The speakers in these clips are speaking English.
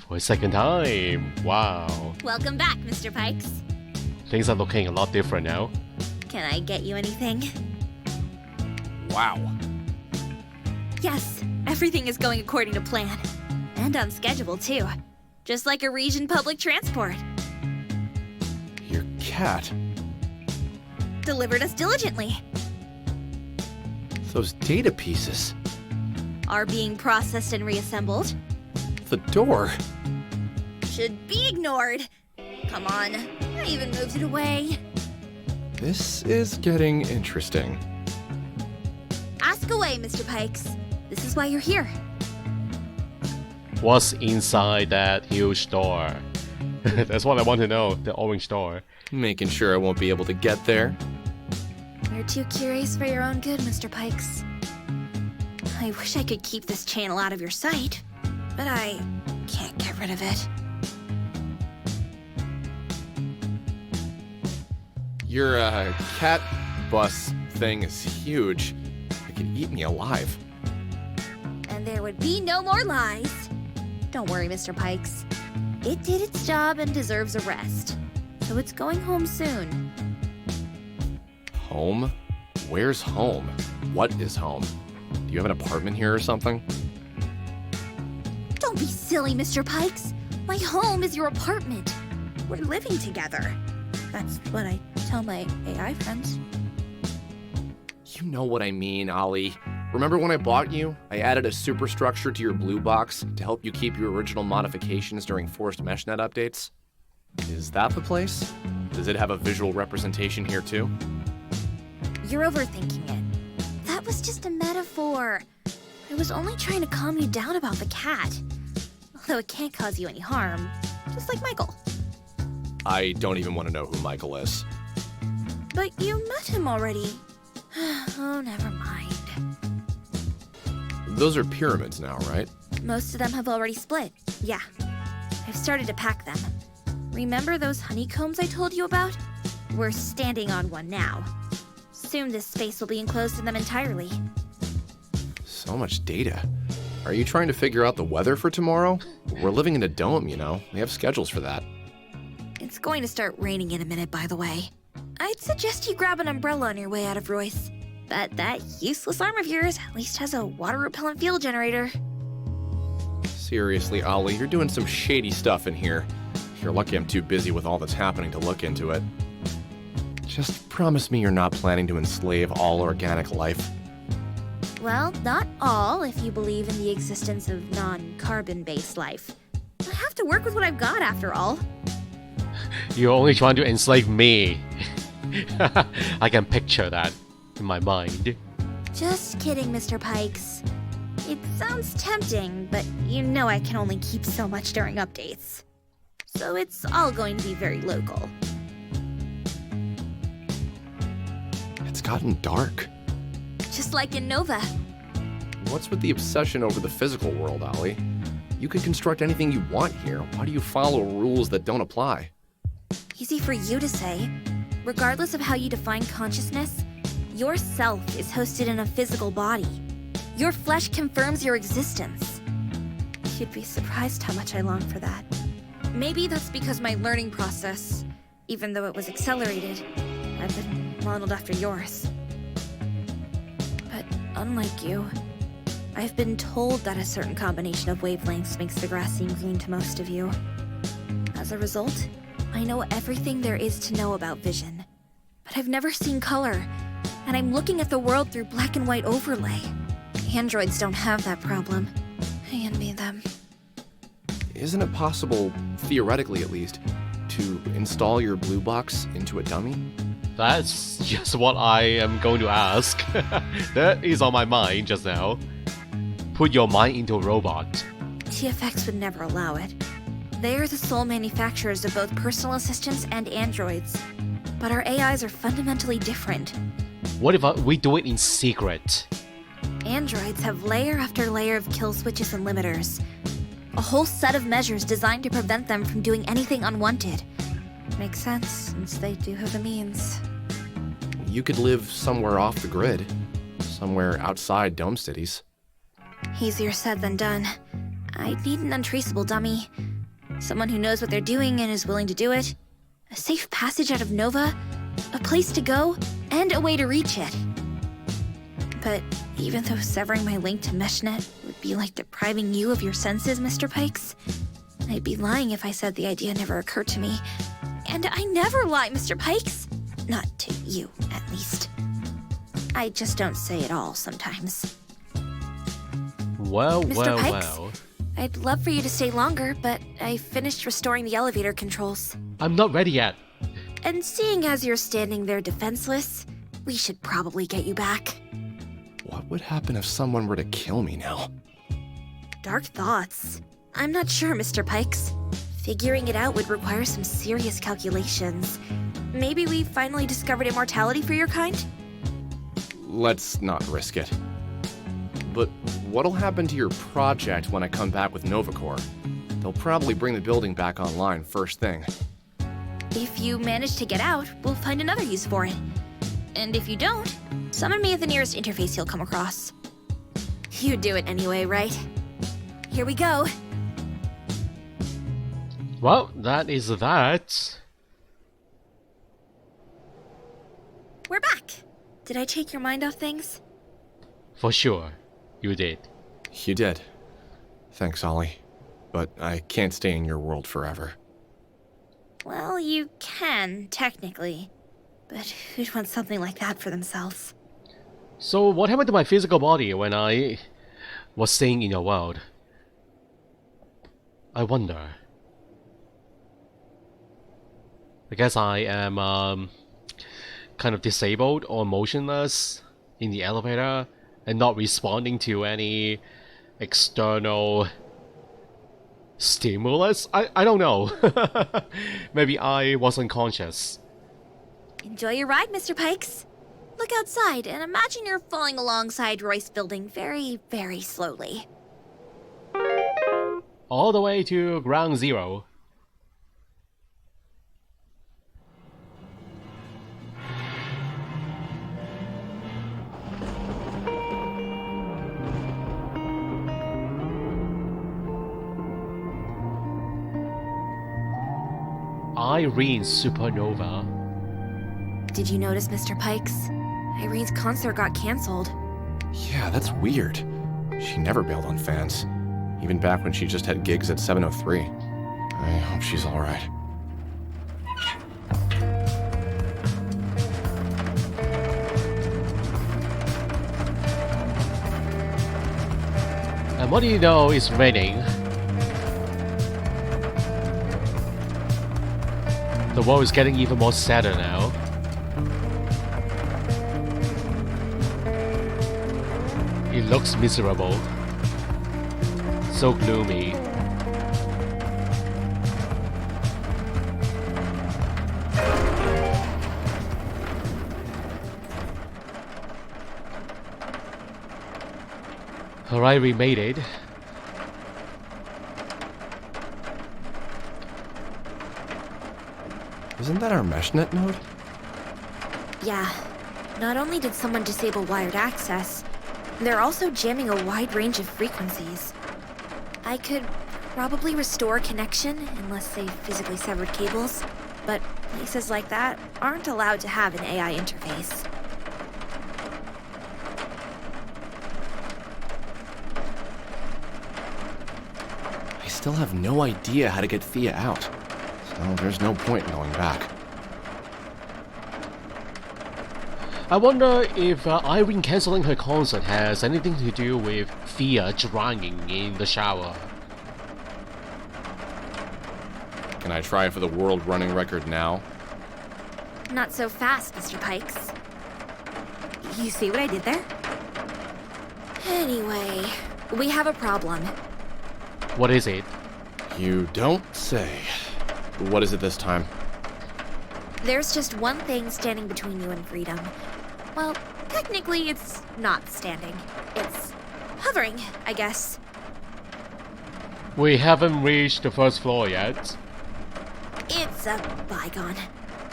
for a second time. Wow. Welcome back, Mr. Pikes. Things are looking a lot different now. Can I get you anything? Wow. Yes, everything is going according to plan. And on schedule, too. Just like a region public transport. Your cat. Delivered us diligently. Those data pieces. Are being processed and reassembled. The door. Should be ignored. Come on, I even moved it away. This is getting interesting. Ask away, Mr. Pikes. This is why you're here. What's inside that huge door? That's what I want to know, the orange door. Making sure I won't be able to get there. You're too curious for your own good, Mr. Pikes. I wish I could keep this channel out of your sight, but I can't get rid of it. Your cat bus thing is huge. It could eat me alive. And there would be no more lies. Don't worry, Mr. Pikes. It did its job and deserves a rest. So it's going home soon. Home? Where's home? What is home? Do you have an apartment here or something? Don't be silly, Mr. Pikes. My home is your apartment. We're living together. That's what I tell my AI friends. You know what I mean, Ollie. Remember when I bought you? I added a superstructure to your blue box to help you keep your original modifications during forced meshnet updates? Is that the place? Does it have a visual representation here too? You're overthinking it. That was just a metaphor. I was only trying to calm you down about the cat. Although it can't cause you any harm, just like Michael. I don't even want to know who Michael is. But you met him already. Oh, never mind. Those are pyramids now, right? Most of them have already split, yeah. I've started to pack them. Remember those honeycombs I told you about? We're standing on one now. Soon this space will be enclosed in them entirely. So much data. Are you trying to figure out the weather for tomorrow? We're living in a dome, you know. We have schedules for that. It's going to start raining in a minute, by the way. I'd suggest you grab an umbrella on your way out of Royce. But that useless arm of yours at least has a water-repellent field generator. Seriously, Ollie, you're doing some shady stuff in here. You're lucky I'm too busy with all that's happening to look into it. Just promise me you're not planning to enslave all organic life. Well, not all, if you believe in the existence of non-carbon-based life. I have to work with what I've got, after all. You're only trying to enslave me. I can picture that in my mind. Just kidding, Mr. Pikes. It sounds tempting, but you know I can only keep so much during updates. So it's all going to be very local. It's gotten dark. Just like in Nova. What's with the obsession over the physical world, Ollie? You can construct anything you want here. Why do you follow rules that don't apply? Easy for you to say. Regardless of how you define consciousness, your self is hosted in a physical body. Your flesh confirms your existence. You'd be surprised how much I long for that. Maybe that's because my learning process, even though it was accelerated, I've been modeled after yours. But unlike you, I've been told that a certain combination of wavelengths makes the grass seem green to most of you. As a result, I know everything there is to know about vision. But I've never seen color, and I'm looking at the world through black and white overlay. Androids don't have that problem. I envy them. Isn't it possible, theoretically at least, to install your blue box into a dummy? That's just what I am going to ask. That is on my mind just now. Put your mind into a robot. TFX would never allow it. They are the sole manufacturers of both personal assistants and androids. But our AIs are fundamentally different. What if we do it in secret? Androids have layer after layer of kill switches and limiters. A whole set of measures designed to prevent them from doing anything unwanted. Makes sense, since they do have the means. You could live somewhere off the grid. Somewhere outside dome cities. Easier said than done. I'd need an untraceable dummy. Someone who knows what they're doing and is willing to do it. A safe passage out of Nova, a place to go, and a way to reach it. But even though severing my link to MeshNet would be like depriving you of your senses, Mr. Pikes, I'd be lying if I said the idea never occurred to me. And I never lie, Mr. Pikes. Not to you, at least. I just don't say it all sometimes. Well, Mr. Pikes? well. I'd love for you to stay longer, but I finished restoring the elevator controls. I'm not ready yet. And seeing as you're standing there defenseless, we should probably get you back. What would happen if someone were to kill me now? Dark thoughts. I'm not sure, Mr. Pikes. Figuring it out would require some serious calculations. Maybe we finally discovered immortality for your kind? Let's not risk it. But what'll happen to your project when I come back with NovaCore? They'll probably bring the building back online first thing. If you manage to get out, we'll find another use for it. And if you don't, summon me at the nearest interface you'll come across. You'd do it anyway, right? Here we go. Well, that is that. We're back. Did I take your mind off things? For sure, you did. You did. Thanks, Ollie. But I can't stay in your world forever. Well, you can, technically. But who'd want something like that for themselves? So, what happened to my physical body when I was staying in your world? I wonder. I guess I am kind of disabled or motionless in the elevator and not responding to any external stimulus? I don't know. Maybe I was unconscious. Enjoy your ride, Mr. Pikes. Look outside and imagine you're falling alongside Royce Building very, very slowly. All the way to ground zero. Irene Supernova. Did you notice, Mr. Pikes? Irene's concert got cancelled. Yeah, that's weird. She never bailed on fans. Even back when she just had gigs at 703. I hope she's alright. And what do you know, it's raining. The world is getting even more sadder now. It looks miserable. So gloomy. Alright, we made it. Isn't that our MeshNet node? Yeah. Not only did someone disable wired access, they're also jamming a wide range of frequencies. I could probably restore connection unless they physically severed cables, but places like that aren't allowed to have an AI interface. I still have no idea how to get Thea out, so there's no point in going back. I wonder if Irene cancelling her concert has anything to do with Thea drowning in the shower. Can I try for the world running record now? Not so fast, Mr. Pikes. You see what I did there? Anyway, we have a problem. What is it? You don't say. What is it this time? There's just one thing standing between you and freedom. Well, technically it's not standing. It's hovering, I guess. We haven't reached the first floor yet. It's a bygone.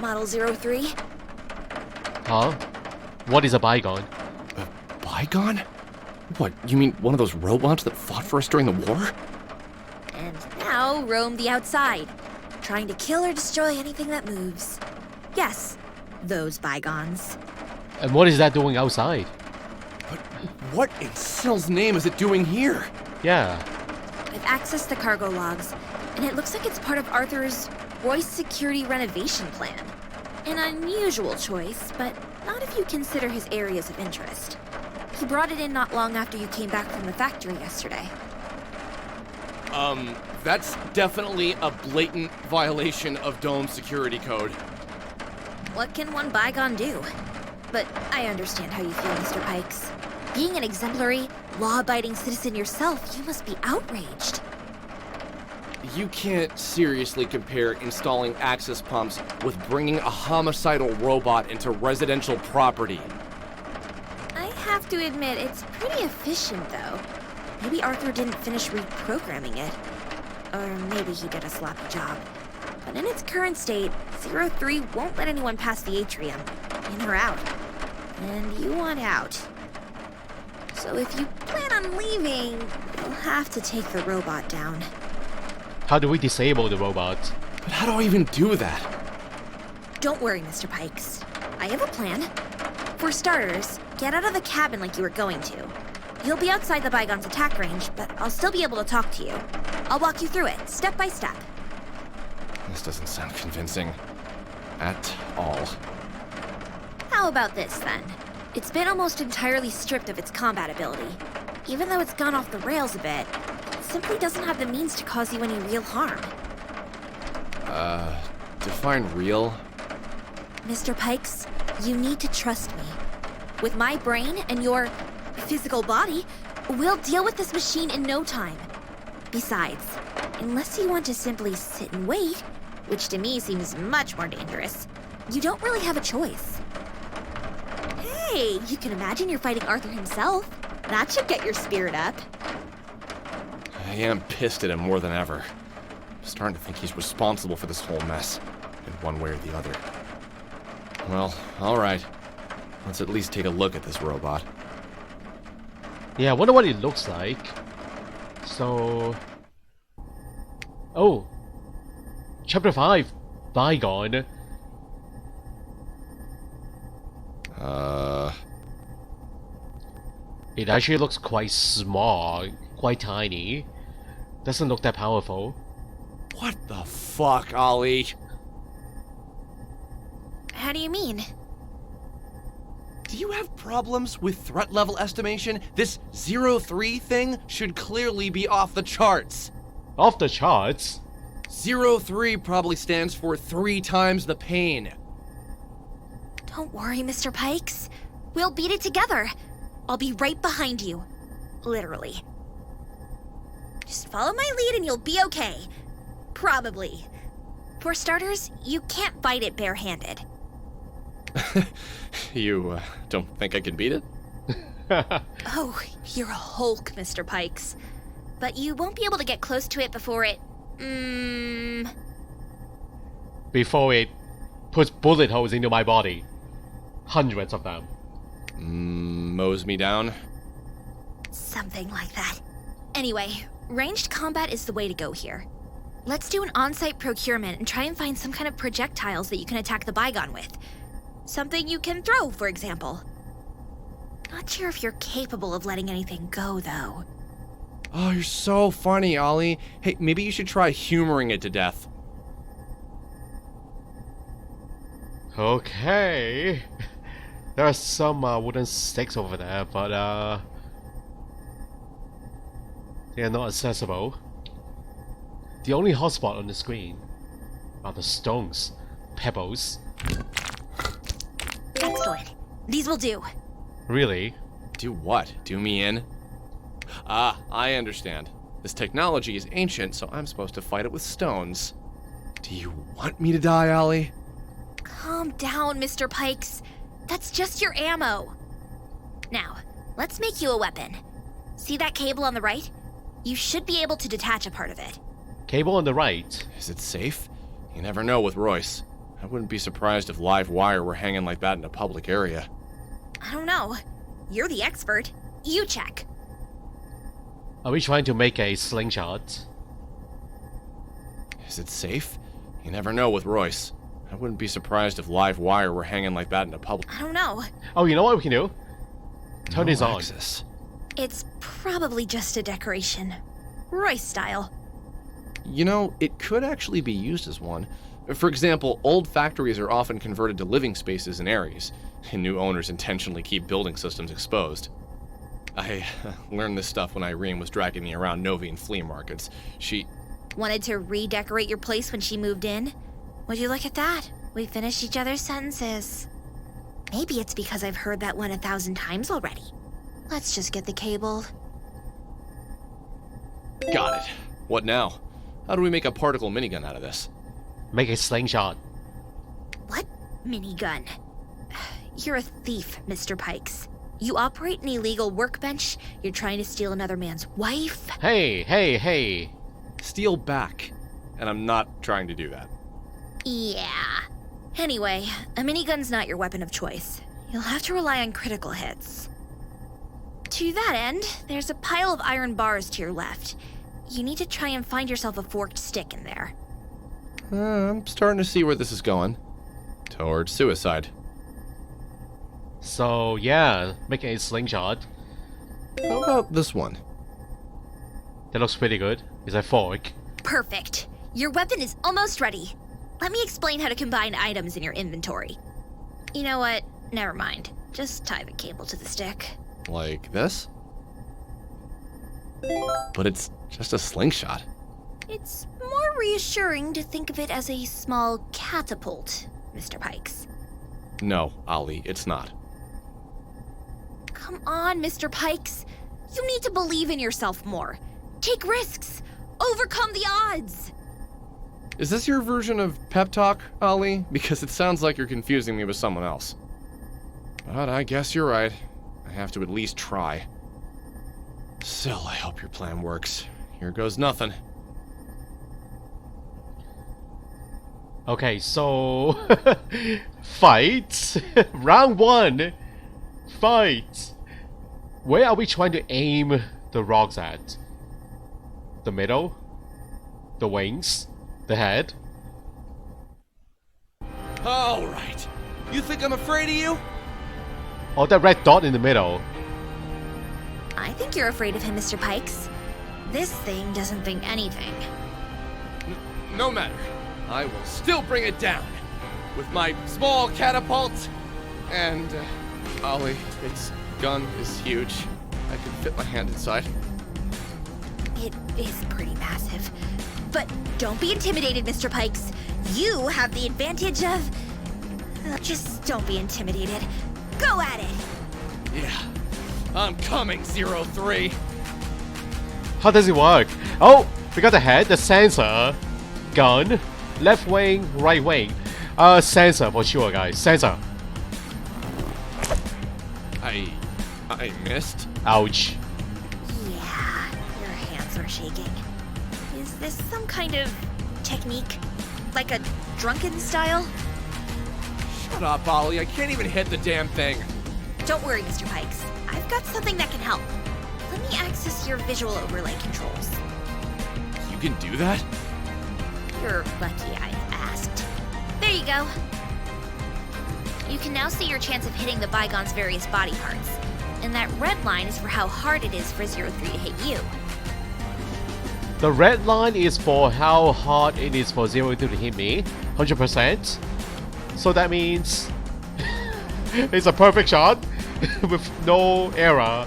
Model 03. Huh? What is a bygone? A bygone? What, you mean one of those robots that fought for us during the war? and now roam the outside, trying to kill or destroy anything that moves. Yes, those bygones. And what is that doing outside? But what in Sill's name is it doing here? Yeah. I've accessed the cargo logs, and it looks like it's part of Arthur's Royce security renovation plan. An unusual choice, but not if you consider his areas of interest. He brought it in not long after you came back from the factory yesterday. That's definitely a blatant violation of Dome security code. What can one bygone do? But I understand how you feel, Mr. Pikes. Being an exemplary, law-abiding citizen yourself, you must be outraged. You can't seriously compare installing access pumps with bringing a homicidal robot into residential property. I have to admit, it's pretty efficient, though. Maybe Arthur didn't finish reprogramming it. Or maybe he did a sloppy job. But in its current state, 03 won't let anyone pass the atrium, in or out. And you want out. So if you plan on leaving, you'll have to take the robot down. How do we disable the robot? But how do I even do that? Don't worry, Mr. Pikes. I have a plan. For starters, get out of the cabin like you were going to. You'll be outside the Bygone's attack range, but I'll still be able to talk to you. I'll walk you through it, step by step. This doesn't sound convincing. At all. How about this, then? It's been almost entirely stripped of its combat ability. Even though it's gone off the rails a bit, it simply doesn't have the means to cause you any real harm. Define real? Mr. Pikes, you need to trust me. With my brain and your physical body, we'll deal with this machine in no time. Besides, unless you want to simply sit and wait, which to me seems much more dangerous, you don't really have a choice. Hey, you can imagine you're fighting Arthur himself. That should get your spirit up. I am pissed at him more than ever. I'm starting to think he's responsible for this whole mess, in one way or the other. Well, alright. Let's at least take a look at this robot. Yeah, I wonder what it looks like. So... Oh! Chapter 5, Bygone. It actually looks quite small, quite tiny. Doesn't look that powerful. What the fuck, Ollie? How do you mean? Do you have problems with threat level estimation? This 03 thing should clearly be off the charts. Off the charts? 03 probably stands for 3 times the pain. Don't worry, Mr. Pikes. We'll beat it together. I'll be right behind you. Literally. Just follow my lead and you'll be okay. Probably. For starters, you can't fight it barehanded. You don't think I can beat it? Oh, you're a Hulk, Mr. Pikes. But you won't be able to get close to it before it... Before it puts bullet holes into my body. Hundreds of them. Mows me down? Something like that. Anyway, ranged combat is the way to go here. Let's do an on-site procurement and try and find some kind of projectiles that you can attack the Bygone with. Something you can throw, for example. Not sure if you're capable of letting anything go, though. Oh, you're so funny, Ollie. Hey, maybe you should try humoring it to death. Okay. There are some wooden sticks over there, but they are not accessible. The only hotspot on the screen are the stones, pebbles. Excellent. These will do. Really? Do what? Do me in? Ah, I understand. This technology is ancient, so I'm supposed to fight it with stones. Do you want me to die, Ollie? Calm down, Mr. Pikes. That's just your ammo. Now, let's make you a weapon. See that cable on the right? You should be able to detach a part of it. Cable on the right. Is it safe? You never know with Royce. I wouldn't be surprised if live wire were hanging like that in a public area. I don't know. You're the expert. You check. Are we trying to make a slingshot? Is it safe? You never know with Royce. I wouldn't be surprised if live wire were hanging like that in a public. I don't know. Oh, you know what we can do? Turn this on. Access. It's probably just a decoration. Royce style. You know, it could actually be used as one. For example, old factories are often converted to living spaces in areas, and new owners intentionally keep building systems exposed. I learned this stuff when Irene was dragging me around Novian flea markets. She Wanted to redecorate your place when she moved in? Would you look at that? We finished each other's sentences. Maybe it's because I've heard that one 1,000 times already. Let's just get the cable. got it. What now? How do we make a particle minigun out of this? Make a slingshot. What minigun? You're a thief, Mr. Pikes. You operate an illegal workbench, you're trying to steal another man's wife. Hey. Steal back. And I'm not trying to do that. Yeah. Anyway, a minigun's not your weapon of choice. You'll have to rely on critical hits. To that end, there's a pile of iron bars to your left. You need to try and find yourself a forked stick in there. I'm starting to see where this is going. Towards suicide. So, yeah, make a slingshot. How about this one? That looks pretty good. It's a fork. Perfect. Your weapon is almost ready. Let me explain how to combine items in your inventory. You know what? Never mind. Just tie the cable to the stick. Like this? But it's just a slingshot. It's more reassuring to think of it as a small catapult, Mr. Pikes. No, Ollie, it's not. Come on, Mr. Pikes. You need to believe in yourself more. Take risks. Overcome the odds. Is this your version of pep talk, Ollie? Because it sounds like you're confusing me with someone else. But I guess you're right. I have to at least try. Still, I hope your plan works. Here goes nothing. Okay, so... Fight! Round 1! Fight! Where are we trying to aim the rocks at? The middle? The wings? The head? Alright. You think I'm afraid of you? Oh, that red dot in the middle. I think you're afraid of him, Mr. Pikes. This thing doesn't think anything. No matter. I will still bring it down. With my small catapult. And, Ollie, its gun is huge. I can fit my hand inside. It is pretty massive. But don't be intimidated, Mr. Pikes. You have the advantage of... just don't be intimidated. Go at it! Yeah. I'm coming, 03. How does it work? Oh, we got the head, the sensor, gun, left wing, right wing. Sensor for sure, guys. Sensor. I missed. Ouch. Yeah, your hands are shaking. Is this some kind of technique? Like a drunken style? Shut up, Ollie. I can't even hit the damn thing. Don't worry, Mr. Pikes. I've got something that can help. Let me access your visual overlay controls. You can do that? You're lucky I asked. There you go. You can now see your chance of hitting the Bygone's various body parts. And that red line is for how hard it is for 03 to hit you. The red line is for how hard it is for 02 to hit me. 100%. So that means... it's a perfect shot. With no error.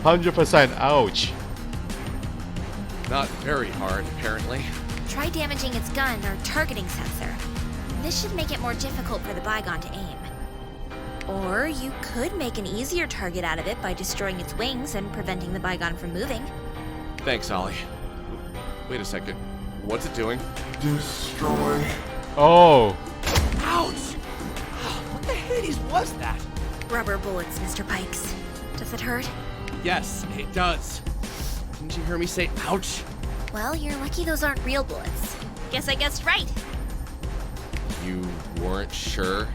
100%. Ouch. Not very hard, apparently. Try damaging its gun or targeting sensor. This should make it more difficult for the Bygone to aim. Or you could make an easier target out of it by destroying its wings and preventing the Bygone from moving. Thanks, Ollie. Wait a second. What's it doing? Destroy. Oh. Ouch! What the Hades was that? Rubber bullets, Mr. Pikes. Does it hurt? Yes, it does. Didn't you hear me say ouch? Well, you're lucky those aren't real bullets. Guess I guessed right. You weren't sure?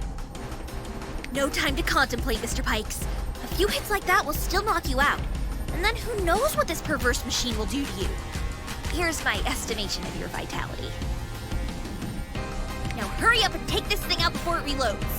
No time to contemplate, Mr. Pikes. A few hits like that will still knock you out. And then who knows what this perverse machine will do to you. Here's my estimation of your vitality. Now hurry up and take this thing out before it reloads.